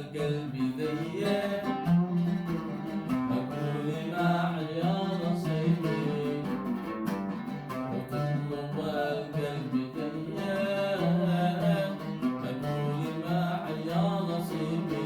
القلب ذيك أقول معي يا نصيبي وتطلب القلب ذيك أقول معي يا نصيبي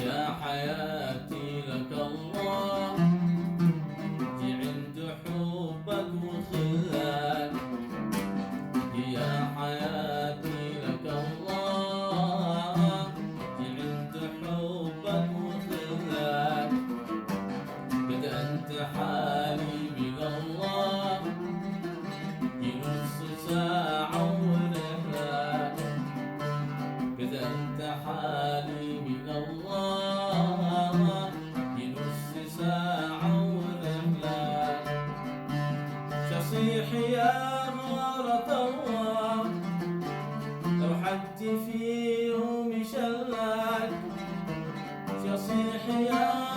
يا حياتي لك الله جي عند حبك وخلاك يا حياتي لك الله جي عند حبك وخلاك قد أنت حالي من الله جي نص ساعة ورحلك قد أنت حالي من الله نص ساعة ورحلك شصيح يا غارة الله لو حد فيهم يشلك شصيح يا